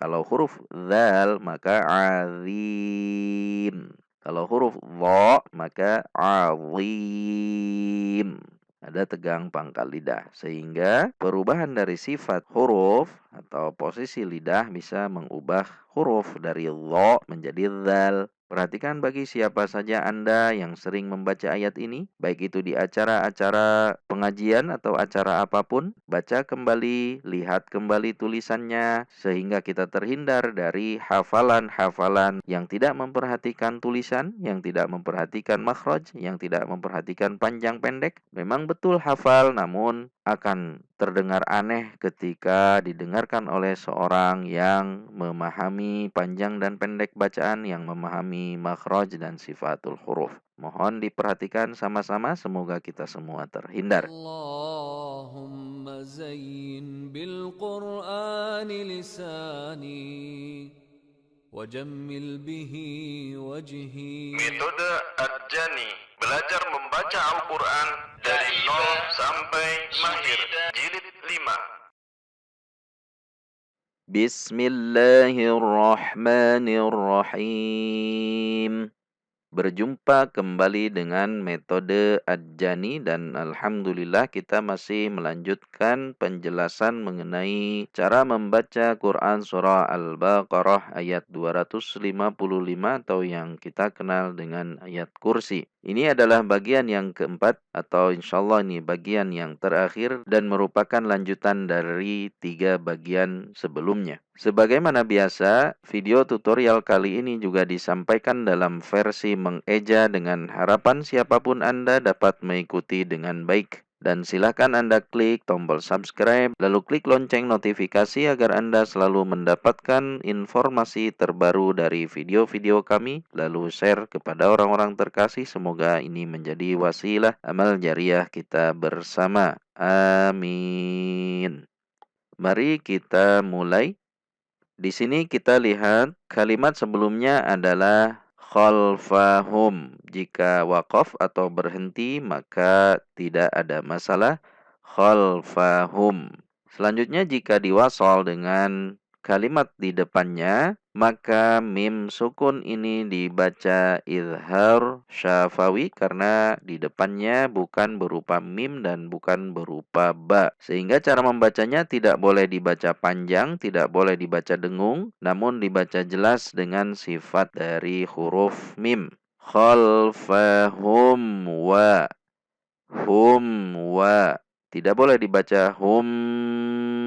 Kalau huruf dzal maka azim. Kalau huruf dha maka azim. Ada tegang pangkal lidah. Sehingga perubahan dari sifat huruf atau posisi lidah bisa mengubah huruf dari dha menjadi dzal. Perhatikan bagi siapa saja Anda yang sering membaca ayat ini, baik itu di acara-acara pengajian atau acara apapun, baca kembali, lihat kembali tulisannya, sehingga kita terhindar dari hafalan-hafalan yang tidak memperhatikan tulisan, yang tidak memperhatikan makhraj, yang tidak memperhatikan panjang pendek. Memang betul hafal, namun akan terdengar aneh ketika didengarkan oleh seorang yang memahami panjang dan pendek bacaan, yang memahami makhraj dan sifatul huruf. Mohon diperhatikan sama-sama, semoga kita semua terhindar. Allahumma zayyin bil Qur'ani lisani wajammil bihi wajhi. Metode Ad-Jani, belajar membaca Al-Quran dari nol sampai mahir, jilid 5. Bismillahirrahmanirrahim. Berjumpa kembali dengan metode Ad-Jani dan alhamdulillah kita masih melanjutkan penjelasan mengenai cara membaca Quran surah Al-Baqarah ayat 255 atau yang kita kenal dengan ayat kursi. Ini adalah bagian yang keempat atau insyaallah ini bagian yang terakhir dan merupakan lanjutan dari 3 bagian sebelumnya. Sebagaimana biasa, video tutorial kali ini juga disampaikan dalam versi mengeja dengan harapan siapapun Anda dapat mengikuti dengan baik. Dan silakan Anda klik tombol subscribe, lalu klik lonceng notifikasi agar Anda selalu mendapatkan informasi terbaru dari video-video kami, lalu share kepada orang-orang terkasih. Semoga ini menjadi wasilah amal jariah kita bersama. Amin. Mari kita mulai. Di sini kita lihat kalimat sebelumnya adalah khalfahum. Jika waqaf atau berhenti maka tidak ada masalah. Khalfahum. Selanjutnya jika diwasal dengan kalimat di depannya, maka mim sukun ini dibaca izhar syafawi karena di depannya bukan berupa mim dan bukan berupa ba. Sehingga cara membacanya tidak boleh dibaca panjang, tidak boleh dibaca dengung, namun dibaca jelas dengan sifat dari huruf mim. Khalfahum wa, hum wa. Tidak boleh dibaca hum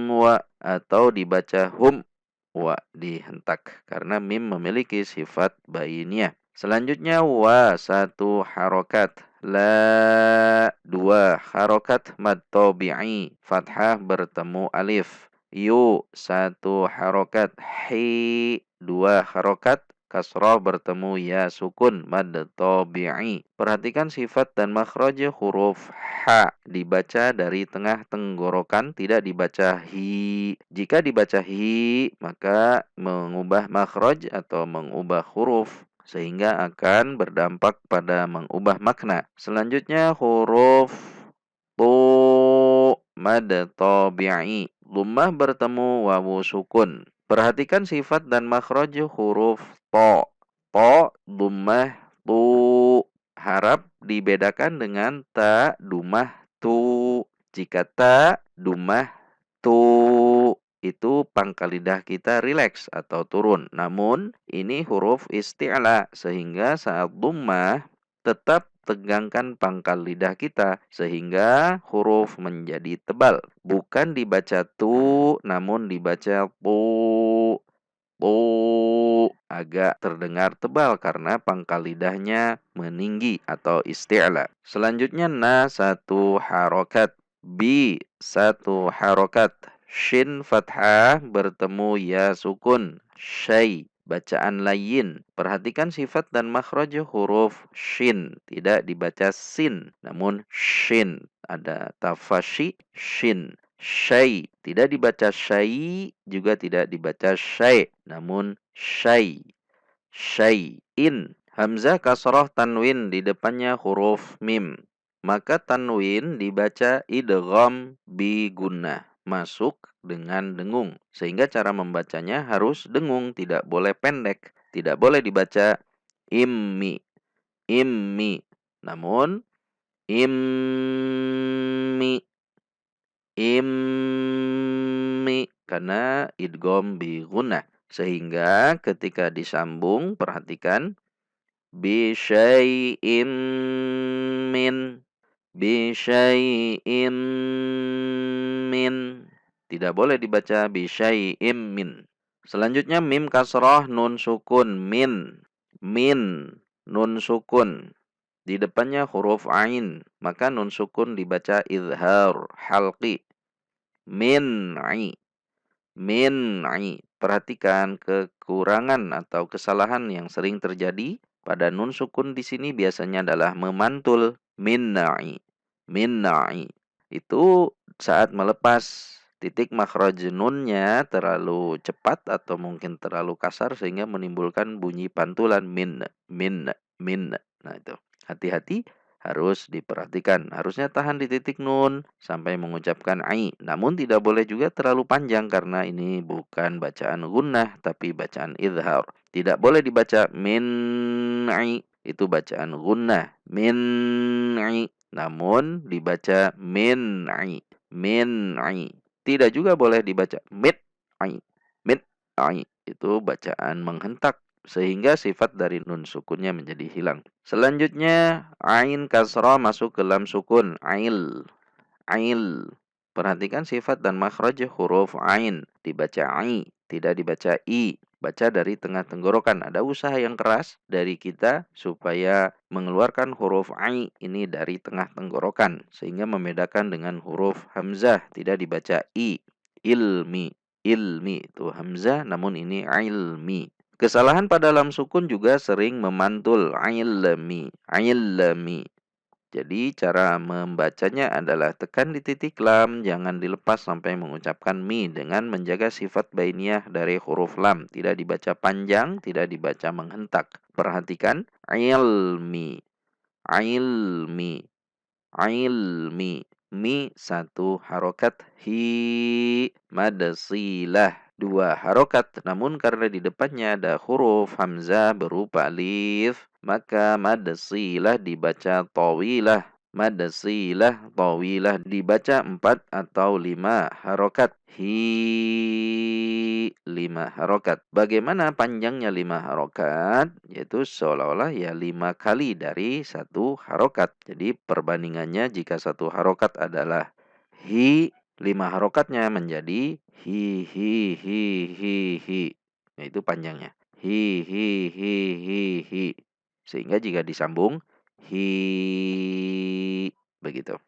wa atau dibaca hum wa dihentak karena mim memiliki sifat bainiyah. Selanjutnya wa satu harokat, la dua harokat mad tabi'i, fathah bertemu alif. Yu satu harokat, hi dua harokat, kasrah bertemu ya sukun mad tabi'i. Perhatikan sifat dan makhraj huruf ha dibaca dari tengah tenggorokan, tidak dibaca hi. Jika dibaca hi maka mengubah makhraj atau mengubah huruf sehingga akan berdampak pada mengubah makna. Selanjutnya huruf tu mad tabi'i, dhammah bertemu wawu sukun. Perhatikan sifat dan makhraj huruf to. To, dhammah, tu. Harap dibedakan dengan ta, dhammah, tu. Jika ta, dhammah, tu, itu pangkal lidah kita rileks atau turun. Namun, ini huruf isti'la, sehingga saat dhammah tetap tegangkan pangkal lidah kita sehingga huruf menjadi tebal. Bukan dibaca tu, namun dibaca tu. Tu agak terdengar tebal karena pangkal lidahnya meninggi atau isti'la. Selanjutnya na satu harokat, bi satu harokat, shin fathah bertemu ya sukun, syai bacaan layin. Perhatikan sifat dan makhraj huruf shin, tidak dibaca sin namun shin. Ada tafashi shin. Syai tidak dibaca syai, juga tidak dibaca syai namun syai. Syai'in. Hamzah kasrah tanwin di depannya huruf mim. Maka tanwin dibaca idgham bi gunnah. masuk dengan dengung. Sehingga cara membacanya harus dengung, tidak boleh pendek. Tidak boleh dibaca immi, immi. Namun immi, immi karena idgham bi gunnah. Sehingga ketika disambung perhatikan bi syai'im min, bi syai'im min. Tidak boleh dibaca bi syai'im min. Selanjutnya mim kasroh nun sukun min. Min nun sukun. Di depannya huruf ain, maka nun sukun dibaca izhar halqi. Min'i, min'i. Perhatikan kekurangan atau kesalahan yang sering terjadi pada nun sukun di sini biasanya adalah memantul. Min'i, min'i. Itu saat melepas titik makhraj nunnya terlalu cepat atau mungkin terlalu kasar sehingga menimbulkan bunyi pantulan min, min, min. Nah itu hati-hati, harus diperhatikan. Harusnya tahan di titik nun sampai mengucapkan ai. Namun tidak boleh juga terlalu panjang karena ini bukan bacaan gunnah tapi bacaan izhar. Tidak boleh dibaca min ai. Itu bacaan gunnah. Min ai. Namun dibaca min ai. Min ai. Tidak juga boleh dibaca mit ai. Mit ai. Itu bacaan menghentak sehingga sifat dari nun sukunnya menjadi hilang. Selanjutnya ain kasrah masuk ke lam sukun ail, ail. Perhatikan sifat dan makhraj huruf ain, dibaca ai, tidak dibaca i. Baca dari tengah tenggorokan. Ada usaha yang keras dari kita supaya mengeluarkan huruf ai ini dari tengah tenggorokan sehingga membedakan dengan huruf hamzah, tidak dibaca i. Ilmi, ilmi itu hamzah namun ini ilmi. Kesalahan pada lam sukun juga sering memantul ilmi, ilmi. Jadi cara membacanya adalah tekan di titik lam, jangan dilepas sampai mengucapkan mi dengan menjaga sifat bainiyah dari huruf lam. Tidak dibaca panjang, tidak dibaca menghentak. Perhatikan ilmi, ilmi, ilmi. Mi satu harokat, hi mad silah dua harokat. Namun karena di depannya ada huruf hamzah berupa alif, maka mad silah dibaca tawilah. Mad silah tawilah dibaca 4 atau 5 harokat. Lima harokat. Bagaimana panjangnya 5 harokat? Yaitu seolah-olah ya 5 kali dari satu harokat. Jadi perbandingannya jika satu harokat adalah hi, 5 harokatnya menjadi hi. Nah itu panjangnya. Hi. Sehingga jika disambung hi, begitu.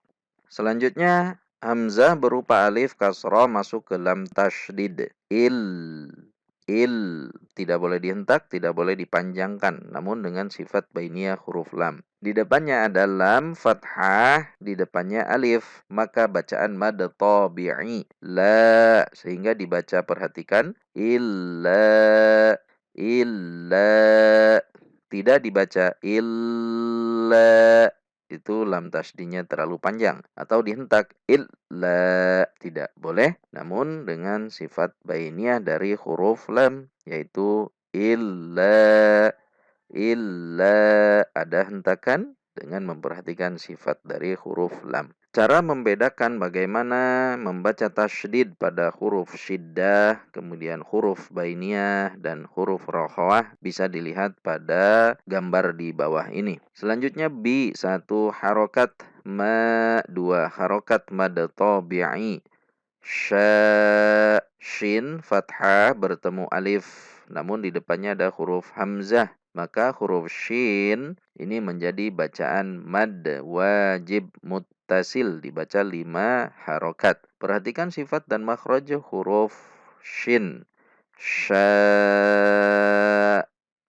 Selanjutnya hamzah berupa alif kasrah masuk ke lam tasydid. Il tidak boleh dihentak, tidak boleh dipanjangkan, namun dengan sifat bainiyah huruf lam. Di depannya ada lam fathah, di depannya alif, maka bacaan mad tabi'i la sehingga dibaca perhatikan illa, tidak dibaca illa, itu lam tasdidnya terlalu panjang atau dihentak illa, tidak boleh, namun dengan sifat bainiyah dari huruf lam yaitu illa, ada hentakan dengan memperhatikan sifat dari huruf lam. Cara membedakan bagaimana membaca tasydid pada huruf syiddah, kemudian huruf bainiyah dan huruf rokhawah bisa dilihat pada gambar di bawah ini. Selanjutnya bi satu harokat, ma dua harokat mad tabi'i, shin fathah bertemu alif, namun di depannya ada huruf hamzah. Maka huruf shin ini menjadi bacaan mad wajib muttasil, dibaca 5 harokat. Perhatikan sifat dan makhraj huruf shin. Sya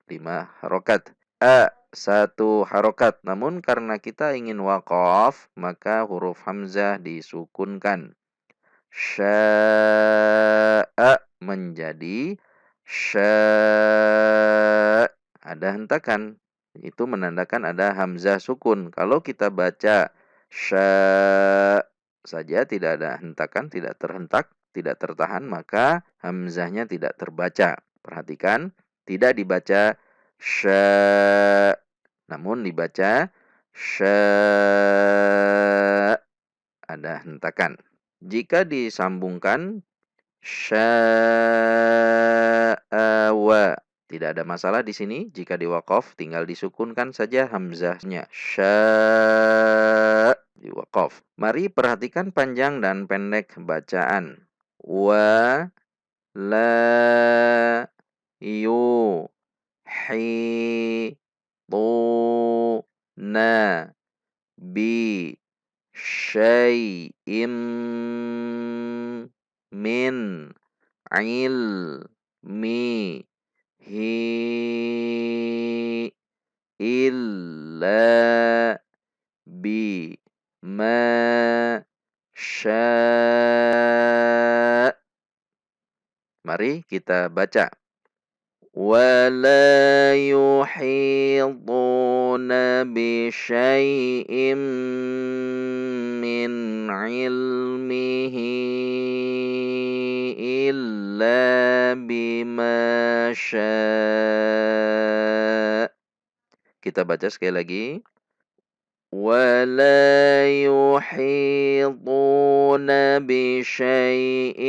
5 harokat. A 1 harokat. Namun karena kita ingin waqaf, maka huruf hamzah disukunkan. Sya'a menjadi sya'. Ada hentakan. Itu menandakan ada hamzah sukun. Kalau kita baca sya' saja, tidak ada hentakan, tidak terhentak, tidak tertahan, maka hamzahnya tidak terbaca. Perhatikan, tidak dibaca sya, namun dibaca sya, ada hentakan. Jika disambungkan sya'awa, tidak ada masalah di sini. Jika diwaqaf, tinggal disukunkan saja hamzahnya. Diwaqaf. Mari perhatikan panjang dan pendek bacaan. Wa la yu hi tu na bi syai'im min ilmi hi illa bi ma sya. Mari kita baca. ولا يحيطون بشيء من علمه إلا بما شاء. Kita baca sekali lagi. ولا يحيطون بشيء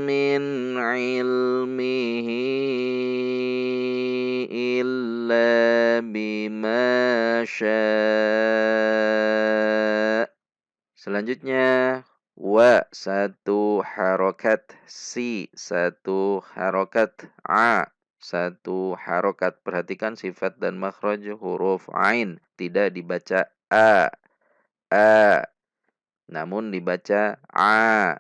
من علمه إلا بما شاء. Selanjutnya wa satu harokat, si satu harokat, satu harokat. Perhatikan sifat dan makhraj huruf ain. Tidak dibaca a, namun dibaca a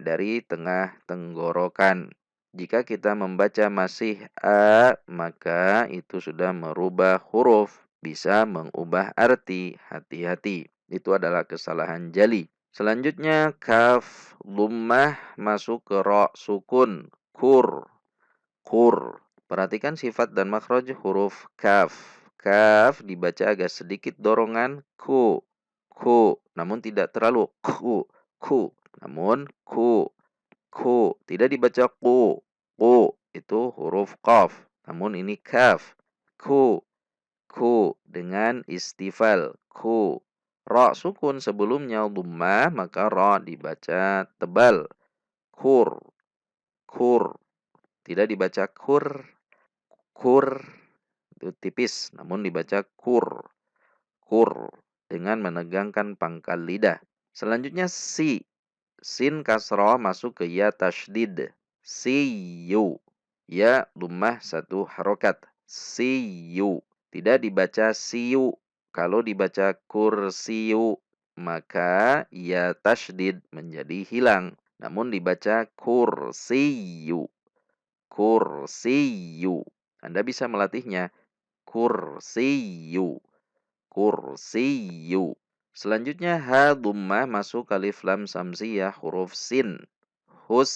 dari tengah tenggorokan. Jika kita membaca masih a, maka itu sudah merubah huruf, bisa mengubah arti. Hati-hati. Itu adalah kesalahan jali. Selanjutnya kaf lummah masuk ke ro sukun, kur. Perhatikan sifat dan makhraj huruf kaf. Kaf dibaca agak sedikit dorongan ku. Namun tidak terlalu ku. Namun ku. Tidak dibaca ku. Itu huruf qaf. Namun ini kaf. Ku dengan istifal. Ra sukun sebelumnya dhammah, maka ra dibaca tebal. Kur. Tidak dibaca kur. Itu tipis, namun dibaca kur dengan menegangkan pangkal lidah. Selanjutnya si. Sin kasroh masuk ke ya tashdid. Siyu. Ya dhammah satu harokat. Siyu. Tidak dibaca siyu. Kalau dibaca kursiyu, maka ya tashdid menjadi hilang. Namun dibaca kursiyu. Anda bisa melatihnya. Kursiyu. Selanjutnya ha dhammah masuk alif lam samsiyah huruf sin. Hus.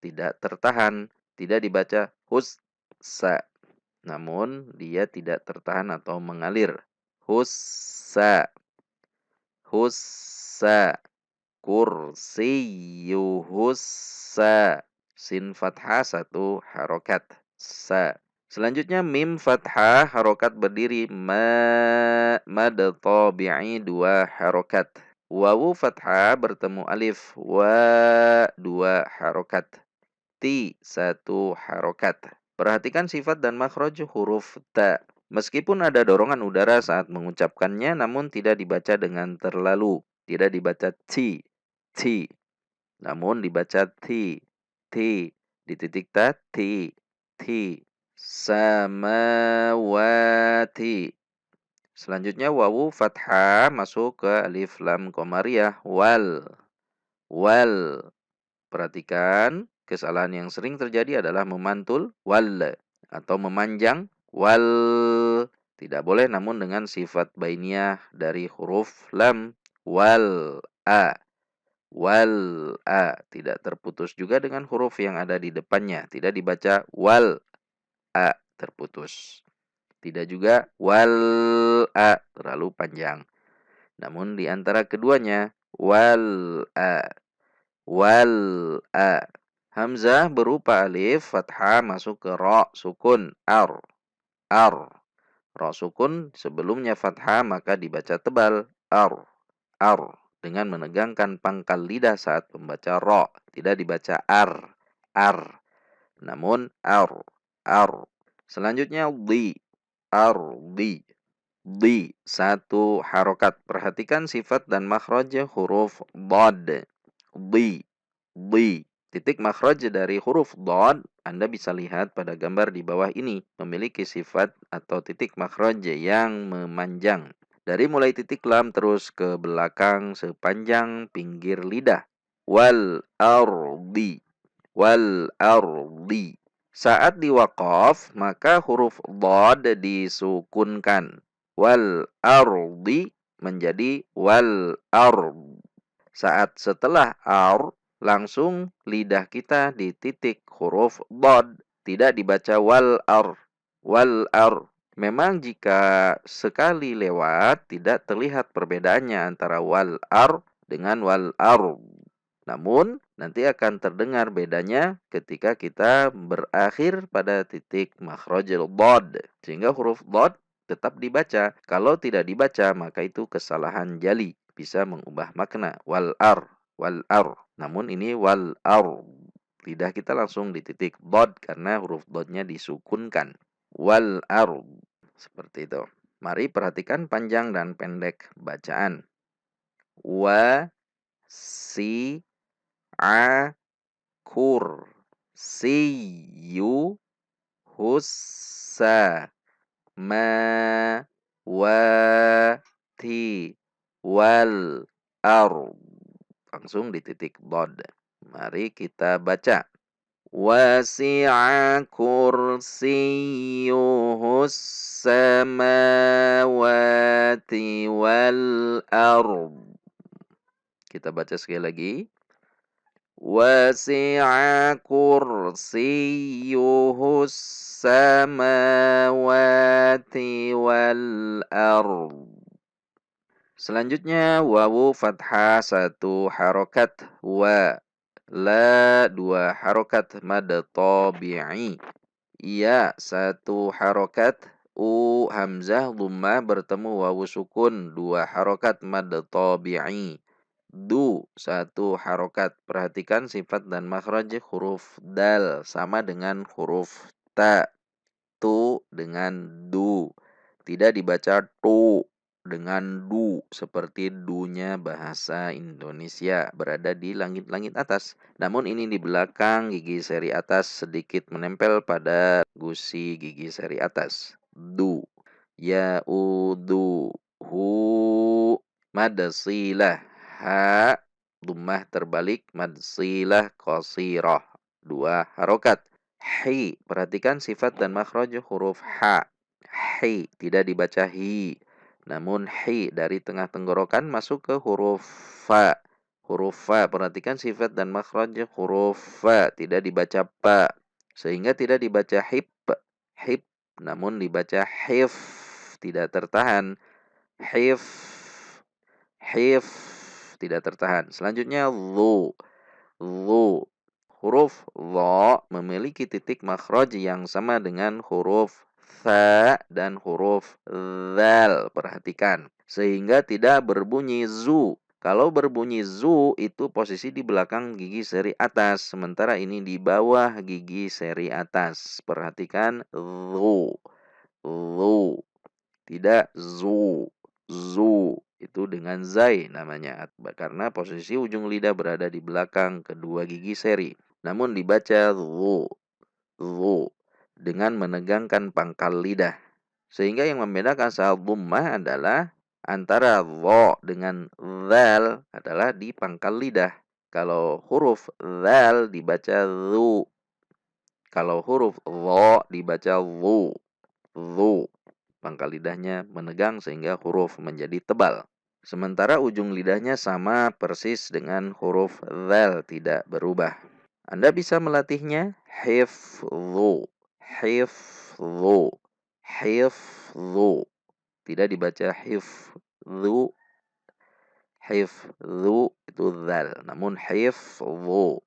Tidak tertahan. Tidak dibaca hussa. Namun dia tidak tertahan atau mengalir. Hussa. Kursiyu hussa. Sin fathah satu harokat. Sa. Selanjutnya mim fathah harokat berdiri. Mad tabi'i dua harokat. Wawu fathah bertemu alif. Wa dua harokat. Ti satu harokat. Perhatikan sifat dan makhraj huruf ta. Meskipun ada dorongan udara saat mengucapkannya, namun tidak dibaca dengan terlalu. Tidak dibaca ti. Namun dibaca ti. Di titik ta, ti. Samawati. Selanjutnya wawu fathah masuk ke alif lam qamariyah. Wal. Perhatikan, kesalahan yang sering terjadi adalah memantul wal atau memanjang wal. Tidak boleh, namun dengan sifat bainiyah dari huruf lam. Wal a. Tidak terputus juga dengan huruf yang ada di depannya. Tidak dibaca wal a terputus. Tidak juga wal a terlalu panjang. Namun di antara keduanya wal a, wal a. Hamzah berupa alif fathah masuk ke ra sukun ar. Ra sukun sebelumnya fathah maka dibaca tebal ar dengan menegangkan pangkal lidah saat membaca ra, tidak dibaca ar. Namun ar. Selanjutnya di satu harokat. Perhatikan sifat dan makhraj huruf dad. Di titik makhraj dari huruf dad Anda bisa lihat pada gambar di bawah ini memiliki sifat atau titik makhraj yang memanjang. Dari mulai titik lam terus ke belakang sepanjang pinggir lidah. Wal ardi. Wal ardi. Saat diwaqaf, maka huruf dhad disukunkan. Wal ardi menjadi wal ard. Saat setelah ar, langsung lidah kita di titik huruf dhad. Tidak dibaca wal ar. Wal ar. Memang jika sekali lewat, tidak terlihat perbedaannya antara wal ar dengan wal ard. Namun, nanti akan terdengar bedanya ketika kita berakhir pada titik makhrajul dhad. Sehingga huruf dhad tetap dibaca. Kalau tidak dibaca, maka itu kesalahan jali. Bisa mengubah makna. Wal ar. Wal ar. Namun ini wal ar. Lidah kita langsung di titik dhad karena huruf dhadnya disukunkan. Wal ar. Seperti itu. Mari perhatikan panjang dan pendek bacaan. Wa si a kursiyu hussa ma wati wal ard. Langsung di titik dhad. Mari kita baca. Wasi'a kursiyuhus samawati wal ard. Kita baca sekali lagi. Wasi'a kursiyuhus samawati wal ard. Selanjutnya wawu fathah satu harokat, wa la dua harokat mad tabi'i, ya satu harokat, u hamzah dhammah bertemu wawu sukun dua harokat mad tabi'i. Du satu harokat. Perhatikan sifat dan makhraj huruf dal sama dengan huruf ta. Tu dengan du. Tidak dibaca tu dengan du seperti dunya bahasa Indonesia berada di langit-langit atas. Namun ini di belakang gigi seri atas sedikit menempel pada gusi gigi seri atas. Du. Ya udu hu mad silah. Ha dhammah terbalik mad silah qasirah. Dua harokat. Hi, perhatikan sifat dan makhraj huruf ha. Hi, tidak dibaca hi. Namun hi dari tengah tenggorokan masuk ke huruf fa. Huruf fa, perhatikan sifat dan makhraj huruf fa, tidak dibaca pa. Sehingga tidak dibaca hip, hip, namun dibaca hif, tidak tertahan. Hif, hif, tidak tertahan. Selanjutnya lu. Huruf lo memiliki titik makhraj yang sama dengan huruf tha dan huruf zal. Perhatikan. Sehingga tidak berbunyi zu. Kalau berbunyi zu itu posisi di belakang gigi seri atas. Sementara ini di bawah gigi seri atas. Perhatikan zu. Zu. Tidak zu. Zu. Itu dengan zai namanya. Karena posisi ujung lidah berada di belakang kedua gigi seri. Namun dibaca zu. Dengan menegangkan pangkal lidah. Sehingga yang membedakan saat dhammah adalah antara dha dengan zal adalah di pangkal lidah. Kalau huruf zal dibaca zu. Kalau huruf dha dibaca zu. Pangkal lidahnya menegang sehingga huruf menjadi tebal. Sementara ujung lidahnya sama persis dengan huruf zal, tidak berubah. Anda bisa melatihnya hifdhu, hifdhu, hifdhu. Tidak dibaca hifdhu, hifdzu itu dzal. Namun hifdzu.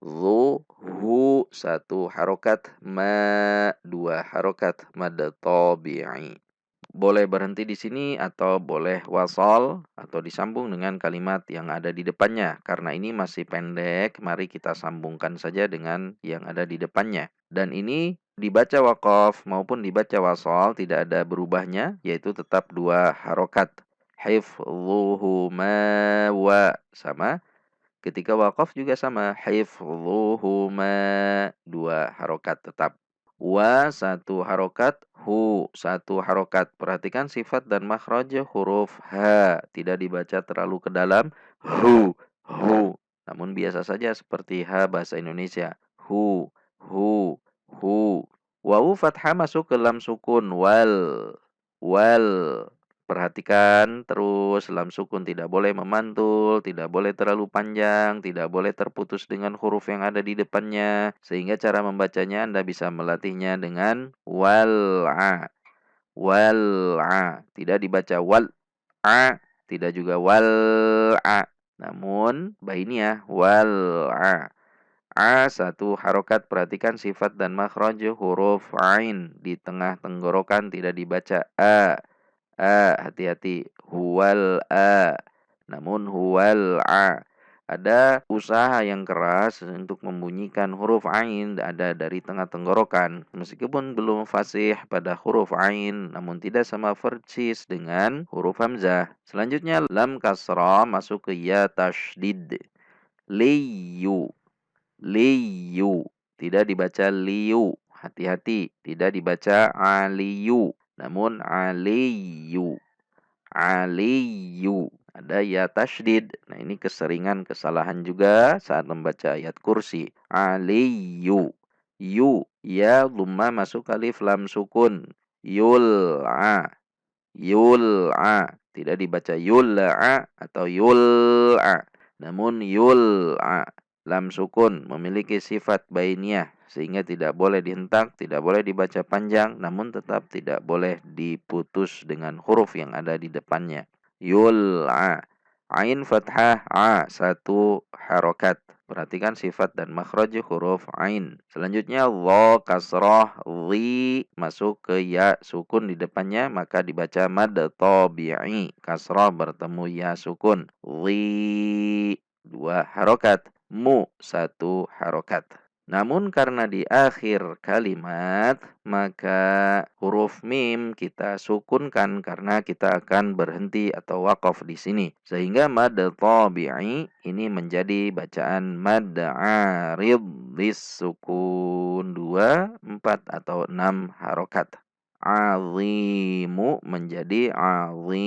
Dzu, hu, 1 harokat, ma, 2 harokat, mad tabi'i. Boleh berhenti di sini atau boleh wasol atau disambung dengan kalimat yang ada di depannya. Karena ini masih pendek, mari kita sambungkan saja dengan yang ada di depannya. Dan ini dibaca waqaf maupun dibaca wasol tidak ada berubahnya, yaitu tetap 2 harokat. Hifdzuhuma wa, sama. Ketika wakaf juga sama. Hifdhuhuma, 2 harokat tetap. Wa, 1 harokat. Hu, 1 harokat. Perhatikan sifat dan makhraj huruf ha. Tidak dibaca terlalu ke dalam. Hu, hu. Namun biasa saja seperti ha bahasa Indonesia. Hu, hu, hu. Wawu fathah masuk ke lam sukun. Wal, wal. Perhatikan terus lam sukun tidak boleh memantul, tidak boleh terlalu panjang, tidak boleh terputus dengan huruf yang ada di depannya. Sehingga cara membacanya Anda bisa melatihnya dengan wal'a. Wal'a. Tidak dibaca wal'a, tidak juga wal'a. Namun bainiyah wal'a. A, 1 harokat. Perhatikan sifat dan makhraj huruf ain. Di tengah tenggorokan tidak dibaca a. Hati-hati. Huwal a. Namun huwal a. Ada usaha yang keras untuk membunyikan huruf ain ada dari tengah tenggorokan. Meskipun belum fasih pada huruf ain, namun tidak sama persis dengan huruf hamzah. Selanjutnya lam kasrah masuk ke ya tasydid. Liyu. Liyu. Tidak dibaca liyu. Hati-hati. Tidak dibaca aliyu. Namun aliyu. Aliyu. Ada ya tasydid. Nah, ini keseringan kesalahan juga saat membaca ayat kursi. Aliyu. Yu. Ya dhamma masuk alif lam sukun. Yul'a. Yul'a. Tidak dibaca yul'a atau yul'a. Namun yul'a. Lam sukun memiliki sifat bainiyah sehingga tidak boleh dihentak, tidak boleh dibaca panjang, namun tetap tidak boleh diputus dengan huruf yang ada di depannya. Yul'a. Ain fathah a, 1 harokat. Perhatikan sifat dan makhraj huruf ain. Selanjutnya dha kasrah li masuk ke ya sukun di depannya maka dibaca mad tabi'i. Kasrah bertemu ya sukun. Li, 2 harokat. Mu, 1 harokat. Namun karena di akhir kalimat maka huruf mim kita sukunkan karena kita akan berhenti atau waqaf di sini. Sehingga mad tabi'i ini menjadi bacaan mad arid sukun 2, 4 atau 6 harokat. Azimu menjadi azim.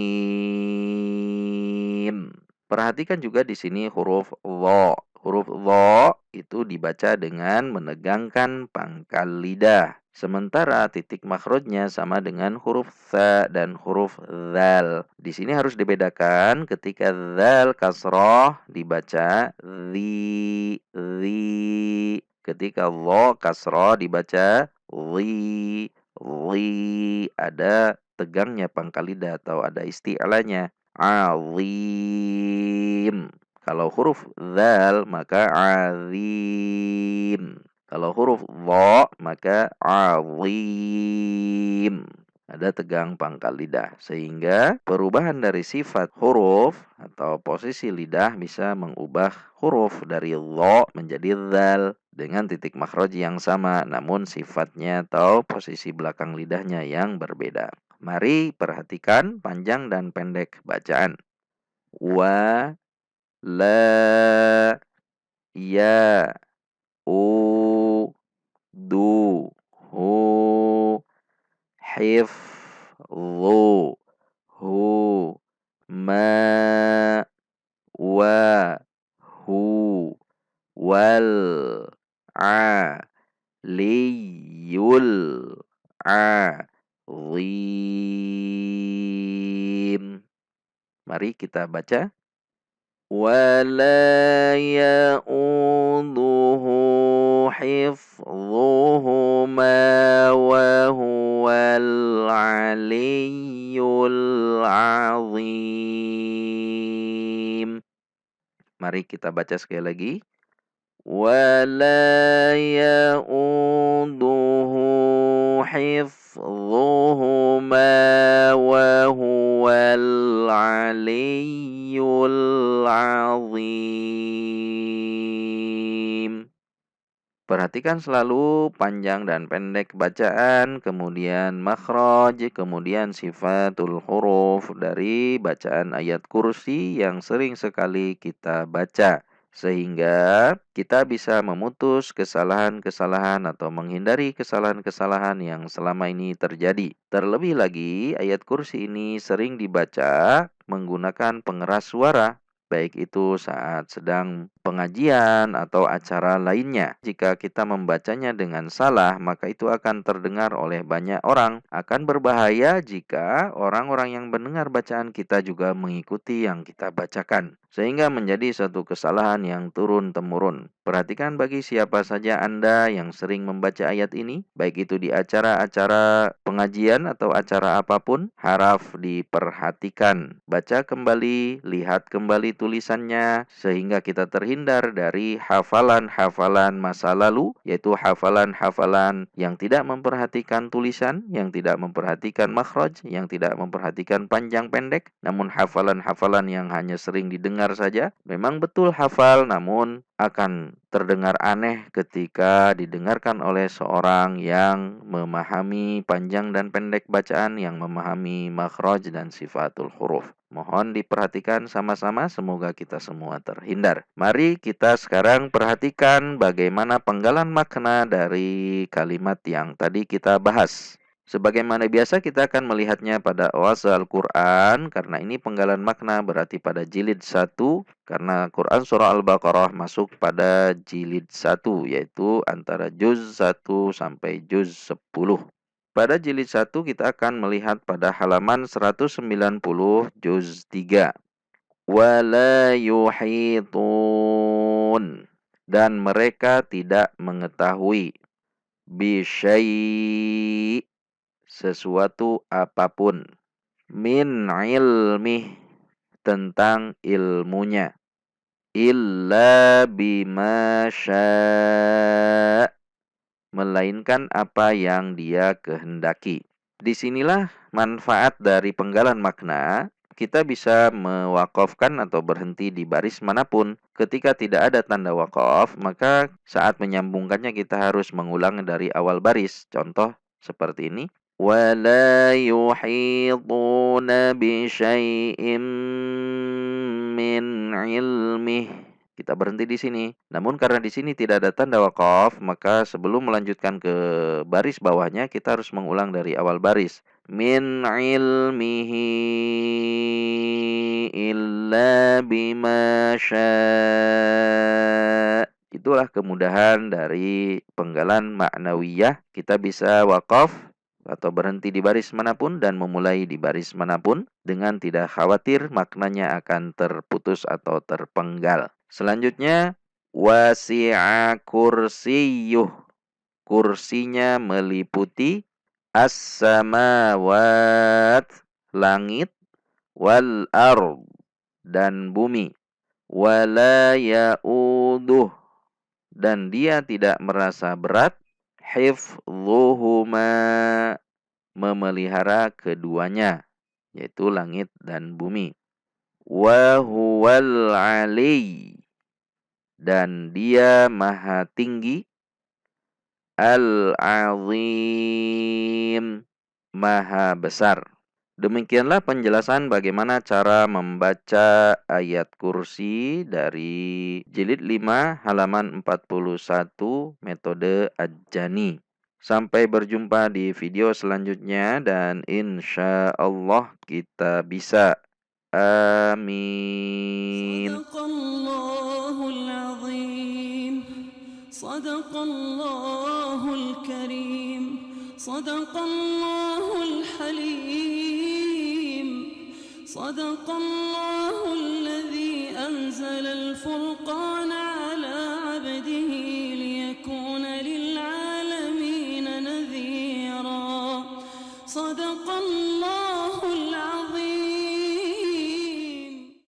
Perhatikan juga di sini huruf dha. Huruf dha itu dibaca dengan menegangkan pangkal lidah. Sementara titik makhrajnya sama dengan huruf tha dan huruf dzal. Di sini harus dibedakan ketika dzal kasrah dibaca zi. Ketika dha kasrah dibaca zi. Ada tegangnya pangkal lidah atau ada isti'lanya. Azim. Kalau huruf dzal maka azim. Kalau huruf dha maka azim. Ada tegang pangkal lidah sehingga perubahan dari sifat huruf atau posisi lidah bisa mengubah huruf dari dha menjadi dzal dengan titik makhraj yang sama namun sifatnya atau posisi belakang lidahnya yang berbeda. Mari perhatikan panjang dan pendek bacaan. Wa, la, ya, u, du, hu, hif, lu, hu, ma, wa, hu, wal, a, liyul, a, zim. Mari kita baca. ولا يؤوده حفظهما وهو العلي العظيم. Mari kita baca sekali lagi. ولا يؤوده حفظهما وهو العلي العظيم. Perhatikan selalu panjang dan pendek bacaan, kemudian makhraj, kemudian sifatul huruf dari bacaan ayat kursi yang sering sekali kita baca. Sehingga kita bisa memutus kesalahan-kesalahan atau menghindari kesalahan-kesalahan yang selama ini terjadi. Terlebih lagi, ayat kursi ini sering dibaca menggunakan pengeras suara, baik itu saat sedang pengajian atau acara lainnya. Jika kita membacanya dengan salah, maka itu akan terdengar oleh banyak orang. Akan berbahaya jika orang-orang yang mendengar bacaan kita juga mengikuti yang kita bacakan, sehingga menjadi suatu kesalahan yang turun-temurun. Perhatikan bagi siapa saja Anda yang sering membaca ayat ini, baik itu di acara-acara pengajian atau acara apapun, harap diperhatikan. Baca kembali, lihat kembali tulisannya, sehingga kita terhindar dari hafalan-hafalan masa lalu, yaitu hafalan-hafalan yang tidak memperhatikan tulisan, yang tidak memperhatikan makhraj, yang tidak memperhatikan panjang pendek, namun hafalan-hafalan yang hanya sering didengar saja. Memang betul hafal, namun akan terdengar aneh ketika didengarkan oleh seorang yang memahami panjang dan pendek bacaan, yang memahami makhraj dan sifatul huruf. Mohon diperhatikan sama-sama, semoga kita semua terhindar. Mari kita sekarang perhatikan bagaimana penggalan makna dari kalimat yang tadi kita bahas. Sebagaimana biasa kita akan melihatnya pada awal Al-Quran, karena ini penggalan makna berarti pada jilid 1, karena Quran surah Al-Baqarah masuk pada jilid 1, yaitu antara juz 1 sampai juz 10. Pada jilid 1 kita akan melihat pada halaman 190 juz 3. Wala yuhitun, dan mereka tidak mengetahui, bisyai, sesuatu apapun, min ilmih, tentang ilmunya, illa bima syaa, melainkan apa yang dia kehendaki. Disinilah manfaat dari penggalan makna. Kita bisa mewakafkan atau berhenti di baris manapun. Ketika tidak ada tanda wakaf, maka saat menyambungkannya kita harus mengulang dari awal baris. Contoh seperti ini. وَلَا يُحِيطُونَ بِشَيْءٍ مِّنْ عِلْمِهِ. Kita berhenti di sini. Namun karena di sini tidak ada tanda wakaf, maka sebelum melanjutkan ke baris bawahnya, kita harus mengulang dari awal baris. Min ilmihi illa bima syaa. Itulah kemudahan dari penggalan maknawiyah. Kita bisa wakaf atau berhenti di baris manapun dan memulai di baris manapun dengan tidak khawatir maknanya akan terputus atau terpenggal. Selanjutnya, wasi'a kursiyuh, kursinya meliputi as-samawat, langit, wal ard, dan bumi, wala ya'uduh, dan dia tidak merasa berat, hifdhuhuma, memelihara keduanya, yaitu langit dan bumi. Wa huwal ali, dan dia maha tinggi, al-azim, maha besar. Demikianlah penjelasan bagaimana cara membaca ayat kursi dari jilid 5 halaman 41 metode Ad-Jani. Sampai berjumpa di video selanjutnya dan insya Allah kita bisa. Amin. Sadaqallahul azim. Sadaqallahul karim. Sadaqallahul halim. Sadaqallahul ladzi anzala al-furqana